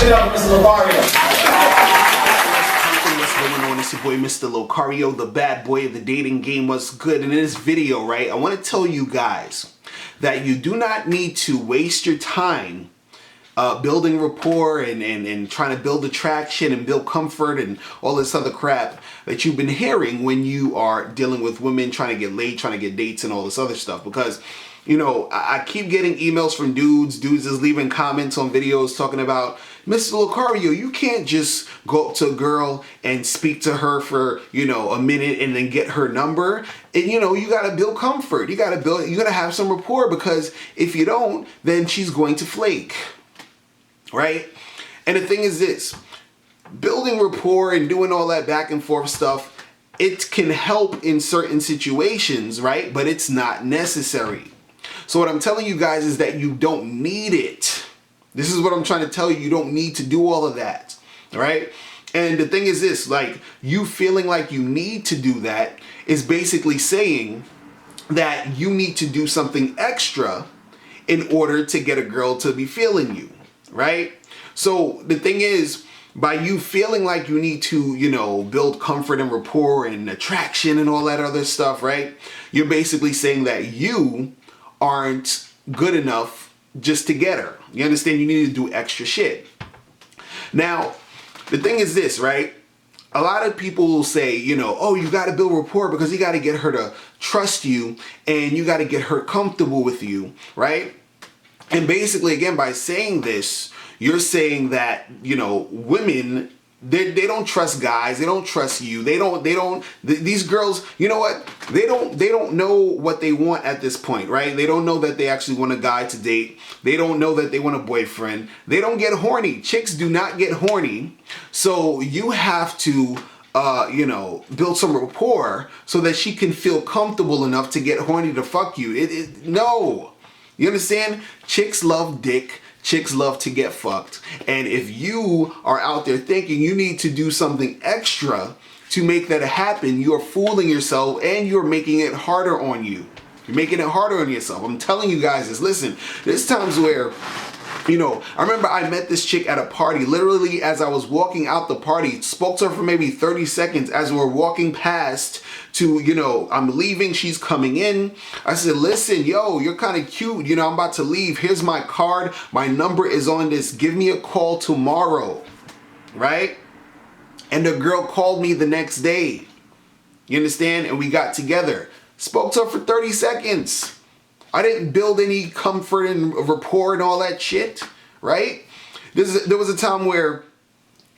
it up for Mr. Locario. What's going on? It's your boy Mr. Locario, the bad boy of the dating game. What's good? In this video, right, I want to tell you guys that you do not need to waste your time building rapport and trying to build attraction and build comfort and all this other crap that you've been hearing when you are dealing with women, trying to get laid, trying to get dates and all this other stuff. Because, you know, I keep getting emails from dudes is leaving comments on videos talking about, Mr. Locario, you can't just go up to a girl and speak to her for, you know, a minute and then get her number. And, you know, you got to build comfort. You got to have some rapport, because if you don't, then she's going to flake. Right? And the thing is this, building rapport and doing all that back and forth stuff, it can help in certain situations, right? But it's not necessary. So what I'm telling you guys is that you don't need it. This is what I'm trying to tell you. You don't need to do all of that, right? And the thing is this, like, you feeling like you need to do that is basically saying that you need to do something extra in order to get a girl to be feeling you. Right? So the thing is, by you feeling like you need to, you know, build comfort and rapport and attraction and all that other stuff, right? You're basically saying that you aren't good enough just to get her. You understand? You need to do extra shit. Now, the thing is this, right? A lot of people will say, you know, oh, you got to build rapport because you got to get her to trust you and you got to get her comfortable with you, right? And basically, again, by saying this, you're saying that, you know, women, they don't trust guys. They don't trust you. These girls, you know what? They don't know what they want at this point, right? They don't know that they actually want a guy to date. They don't know that they want a boyfriend. They don't get horny. Chicks do not get horny. So you have to, you know, build some rapport so that she can feel comfortable enough to get horny to fuck you. No. You understand? Chicks love dick. Chicks love to get fucked. And if you are out there thinking you need to do something extra to make that happen, you're fooling yourself and you're making it harder on you. You're making it harder on yourself. I'm telling you guys this. Listen, there's times where, you know, I remember I met this chick at a party. Literally, as I was walking out the party, spoke to her for maybe 30 seconds as we were walking past to, you know, I'm leaving, she's coming in. I said, listen, yo, you're kind of cute. You know, I'm about to leave. Here's my card. My number is on this. Give me a call tomorrow. Right? And the girl called me the next day. You understand? And we got together. Spoke to her for 30 seconds. I didn't build any comfort and rapport and all that shit, right? There was a time where,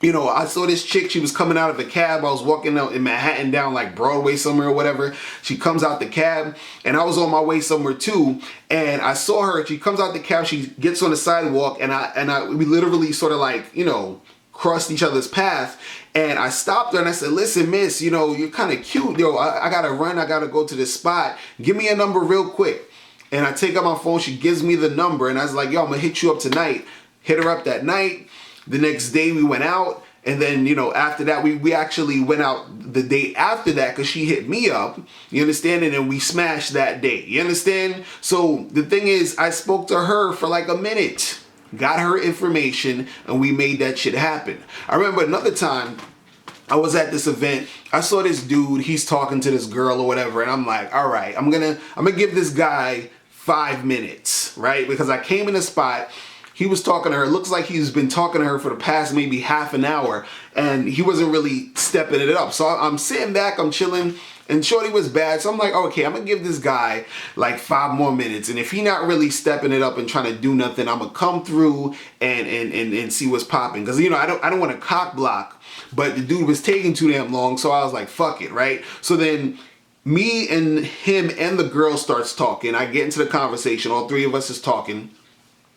you know, I saw this chick. She was coming out of the cab. I was walking out in Manhattan down like Broadway somewhere or whatever. She comes out the cab and I was on my way somewhere too. And I saw her. She comes out the cab. She gets on the sidewalk and we literally sort of like, you know, crossed each other's path. And I stopped her and I said, listen, miss, you know, you're kind of cute. Yo, I got to run. I got to go to this spot. Give me a number real quick. And I take out my phone, she gives me the number, and I was like, yo, I'm gonna hit you up tonight. Hit her up that night. The next day we went out, and then, you know, after that, we actually went out the day after that because she hit me up, you understand? And then we smashed that day, you understand? So the thing is, I spoke to her for like a minute, got her information, and we made that shit happen. I remember another time, I was at this event. I saw this dude, he's talking to this girl or whatever, and I'm like, all right, I'm gonna give this guy 5 minutes, right? Because I came in the spot, he was talking to her. It looks like he's been talking to her for the past maybe half an hour, and he wasn't really stepping it up. So I'm sitting back, I'm chilling, and shorty was bad. So I'm like, okay, I'm gonna give this guy like 5 more minutes, and if he not really stepping it up and trying to do nothing, I'm gonna come through and see what's popping. Because, you know, I don't want to cock block, but the dude was taking too damn long, so I was like, fuck it, right? So then me and him and the girl starts talking. I get into the conversation. All three of us is talking,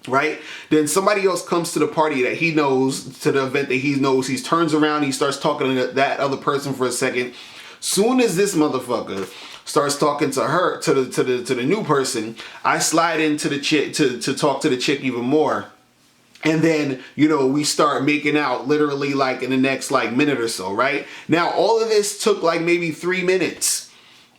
right? Then somebody else comes to the party that he knows, to the event that he knows. He turns around, he starts talking to that other person for a second. Soon as this motherfucker starts talking to her, to the new person, I slide into the chick to talk to the chick even more. And then, you know, we start making out literally like in the next like minute or so, right? Now, all of this took like maybe 3 minutes.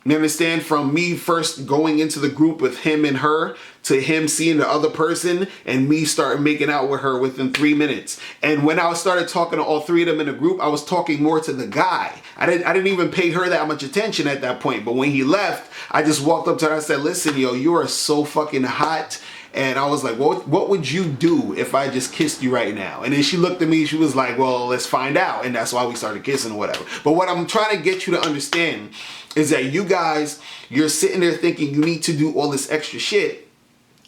You understand? From me first going into the group with him and her to him seeing the other person and me starting making out with her within 3 minutes. And when I started talking to all three of them in the group, I was talking more to the guy. I didn't even pay her that much attention at that point. But when he left, I just walked up to her and I said, listen, yo, you are so fucking hot. And I was like, what would you do if I just kissed you right now? And then she looked at me, she was like, well, let's find out. And that's why we started kissing or whatever. But what I'm trying to get you to understand is that you guys, you're sitting there thinking you need to do all this extra shit.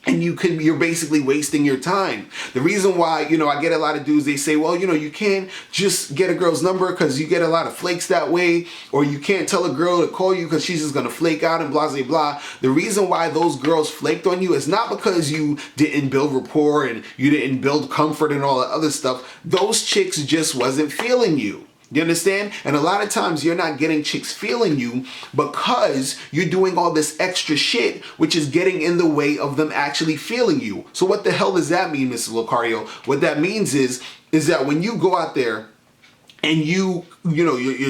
And you're basically wasting your time. The reason why, I get a lot of dudes, they say, well, you can't just get a girl's number because you get a lot of flakes that way, or you can't tell a girl to call you because she's just gonna flake out and blah, blah, blah. The reason why those girls flaked on you is not because you didn't build rapport and you didn't build comfort and all that other stuff. Those chicks just wasn't feeling you. You understand? And a lot of times you're not getting chicks feeling you because you're doing all this extra shit, which is getting in the way of them actually feeling you. So what the hell does that mean, Mrs. Lucario? What that means is that when you go out there and you're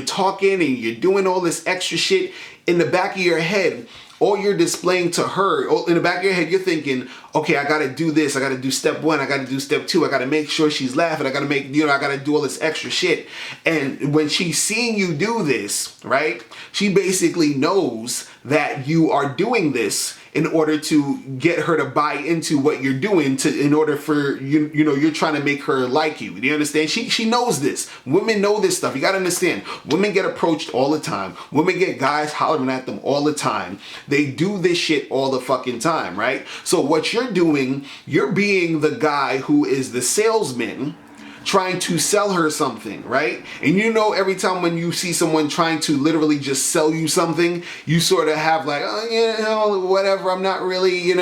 talking and you're doing all this extra shit, in the back of your head, all you're displaying to her, in the back of your head, you're thinking, okay, I gotta do this, I gotta do step one, I gotta do step two, I gotta make sure she's laughing, I gotta I gotta do all this extra shit. And when she's seeing you do this, right, she basically knows that you are doing this in order to get her to buy into what you're doing, in order for you're trying to make her like you. Do you understand? She knows this. Women know this stuff. You gotta understand. Women get approached all the time. Women get guys hollering at them all the time. They do this shit all the fucking time, right? So what you're doing, you're being the guy who is the salesman trying to sell her something, right? And every time when you see someone trying to literally just sell you something, you sort of have like, oh, whatever, I'm not really, you're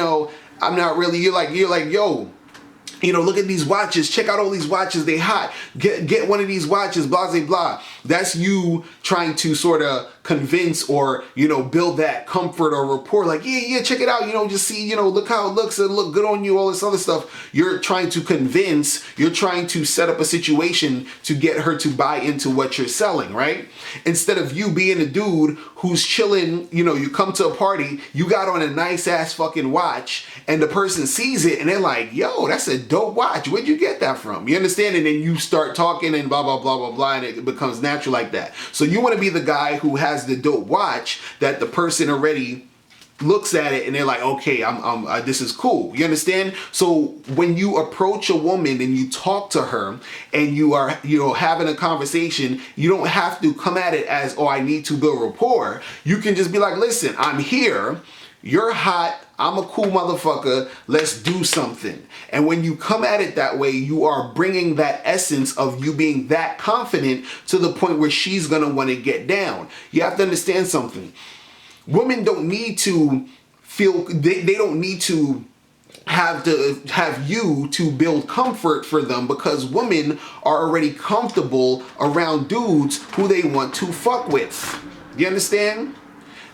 like, yo, look at these watches. Check out all these watches. They hot. Get one of these watches, blah, blah, blah. That's you trying to sort of convince or, build that comfort or rapport. Like, yeah, check it out. Just see, look how it looks. It look good on you, all this other stuff. You're trying to convince, you're trying to set up a situation to get her to buy into what you're selling, right? Instead of you being a dude who's chilling, you come to a party, you got on a nice ass fucking watch, and the person sees it and they're like, yo, that's a dope watch. Where'd you get that from? You understand? And then you start talking and blah, blah, blah, blah, blah, and it becomes natural like that. So you want to be the guy who has the dope watch that the person already looks at it and they're like, okay, this is cool. You understand? So when you approach a woman and you talk to her and you are, having a conversation, you don't have to come at it as, oh, I need to build rapport. You can just be like, listen, I'm here. You're hot. I'm a cool motherfucker. Let's do something. And when you come at it that way, you are bringing that essence of you being that confident to the point where she's going to want to get down. You have to understand something. Women don't need to feel, they don't need to have you to build comfort for them, because women are already comfortable around dudes who they want to fuck with. You understand?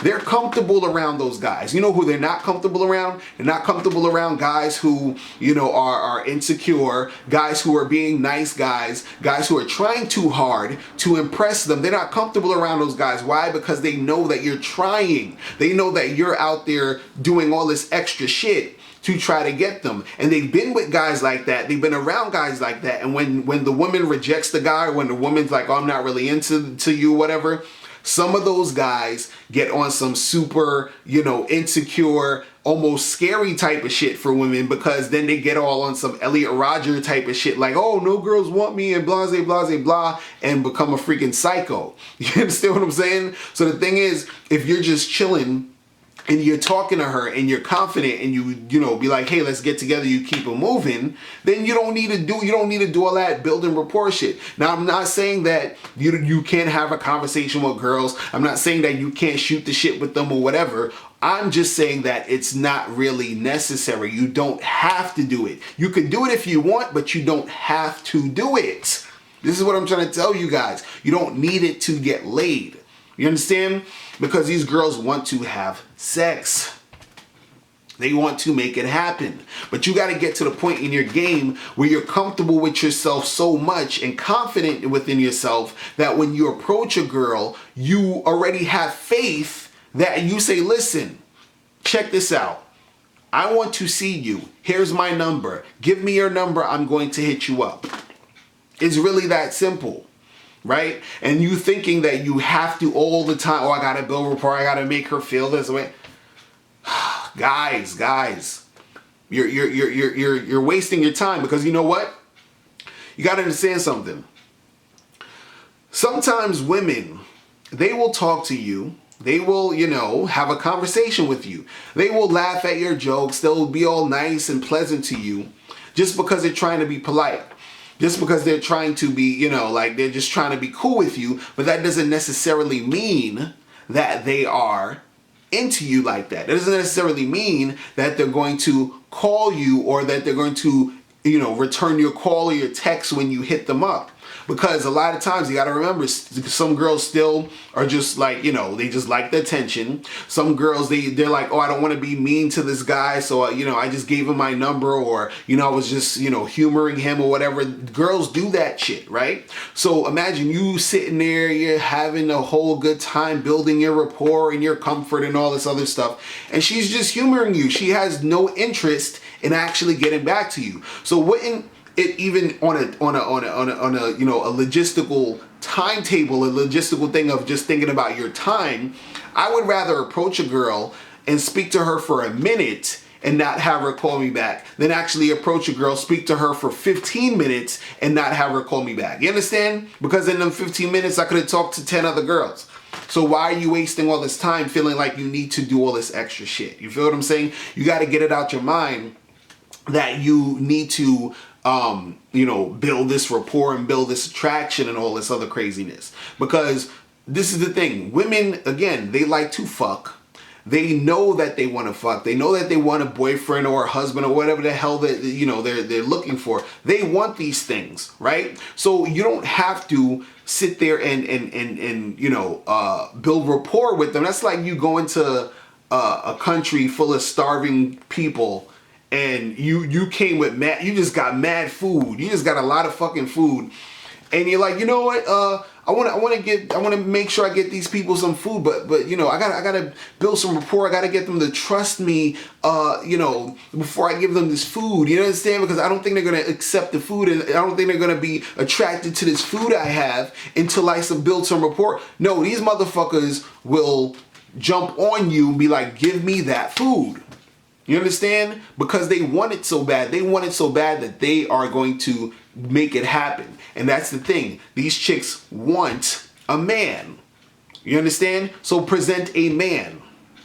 They're comfortable around those guys. You know who they're not comfortable around? They're not comfortable around guys who, are insecure, guys who are being nice guys who are trying too hard to impress them. They're not comfortable around those guys. Why? Because they know that you're trying. They know that you're out there doing all this extra shit to try to get them. And they've been with guys like that. They've been around guys like that. And when the woman rejects the guy, when the woman's like, oh, I'm not really into you, whatever, some of those guys get on some super, insecure, almost scary type of shit for women, because then they get all on some Elliot Rodger type of shit like, oh, no girls want me and blah, blah, blah, blah, and become a freaking psycho. You understand what I'm saying? So the thing is, if you're just chilling and you're talking to her and you're confident and you be like, hey, let's get together, you keep it moving, then you don't need to do all that building rapport shit. Now, I'm not saying that you can't have a conversation with girls. I'm not saying that you can't shoot the shit with them or whatever. I'm just saying that it's not really necessary. You don't have to do it. You can do it if you want, but you don't have to do it. This is what I'm trying to tell you guys. You don't need it to get laid. You understand? Because these girls want to have sex. They want to make it happen. But you got to get to the point in your game where you're comfortable with yourself so much and confident within yourself that when you approach a girl, you already have faith that you say, listen, check this out. I want to see you. Here's my number. Give me your number. I'm going to hit you up. It's really that simple, right? And you thinking that you have to all the time, oh, I got to build rapport. I got to make her feel this way. Guys, you're wasting your time, because you know what? You got to understand something. Sometimes women, they will talk to you. They will, have a conversation with you. They will laugh at your jokes. They'll be all nice and pleasant to you just because they're trying to be polite. Just because they're trying to be, they're just trying to be cool with you. But that doesn't necessarily mean that they are into you like that. It doesn't necessarily mean that they're going to call you, or that they're going to, return your call or your text when you hit them up. Because a lot of times, you got to remember, some girls still are just like, they just like the attention. Some girls, they're like, oh, I don't want to be mean to this guy, so, I just gave him my number, or, I was just, humoring him or whatever. Girls do that shit, right? So imagine you sitting there, you're having a whole good time building your rapport and your comfort and all this other stuff, and she's just humoring you. She has no interest in actually getting back to you. So wouldn't it, even on a a logistical timetable, a logistical thing of just thinking about your time, I would rather approach a girl and speak to her for a minute and not have her call me back than actually approach a girl, speak to her for 15 minutes and not have her call me back. You understand? Because in them 15 minutes, I could have talked to 10 other girls. So why are you wasting all this time feeling like you need to do all this extra shit? You feel what I'm saying? You got to get it out your mind that you need to build this rapport and build this attraction and all this other craziness. Because this is the thing. Women, again, they like to fuck. They know that they want to fuck. They know that they want a boyfriend or a husband or whatever the hell that they're looking for. They want these things, right? So you don't have to sit there and build rapport with them. That's like you go into a country full of starving people, and you came with you just got mad food. You just got a lot of fucking food, and you're like, you know what? I want to make sure I get these people some food, but I gotta build some rapport. I gotta get them to trust me, before I give them this food. You understand? Because I don't think they're gonna accept the food, and I don't think they're gonna be attracted to this food I have until I build some rapport. No, these motherfuckers will jump on you and be like, give me that food. You understand? Because they want it so bad. They want it so bad that they are going to make it happen. And that's the thing. These chicks want a man. You understand? So present a man.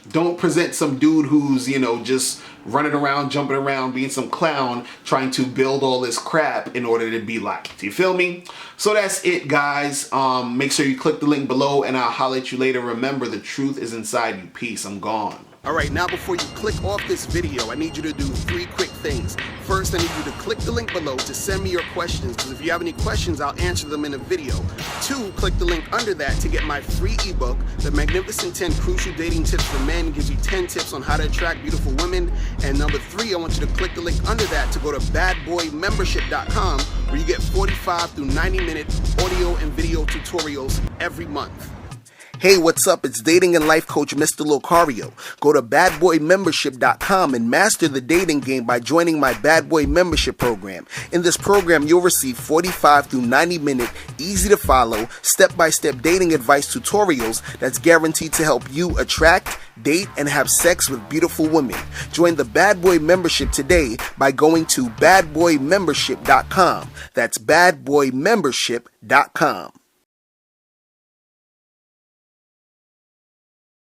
Don't present some dude who's, just running around, jumping around, being some clown, trying to build all this crap in order to be liked. You feel me? So that's it, guys. Make sure you click the link below, and I'll holler at you later. Remember, the truth is inside you. Peace. I'm gone. Alright, now before you click off this video, I need you to do 3 quick things. First, I need you to click the link below to send me your questions, because if you have any questions, I'll answer them in a video. 2, click the link under that to get my free ebook, The Magnificent 10 Crucial Dating Tips for Men. It gives you 10 tips on how to attract beautiful women. And number 3, I want you to click the link under that to go to badboymembership.com, where you get 45 through 90-minute audio and video tutorials every month. Hey, what's up? It's dating and life coach Mr. Locario. Go to badboymembership.com and master the dating game by joining my Bad Boy Membership program. In this program, you'll receive 45 through 90-minute, easy-to-follow, step-by-step dating advice tutorials that's guaranteed to help you attract, date, and have sex with beautiful women. Join the Bad Boy Membership today by going to badboymembership.com. That's badboymembership.com.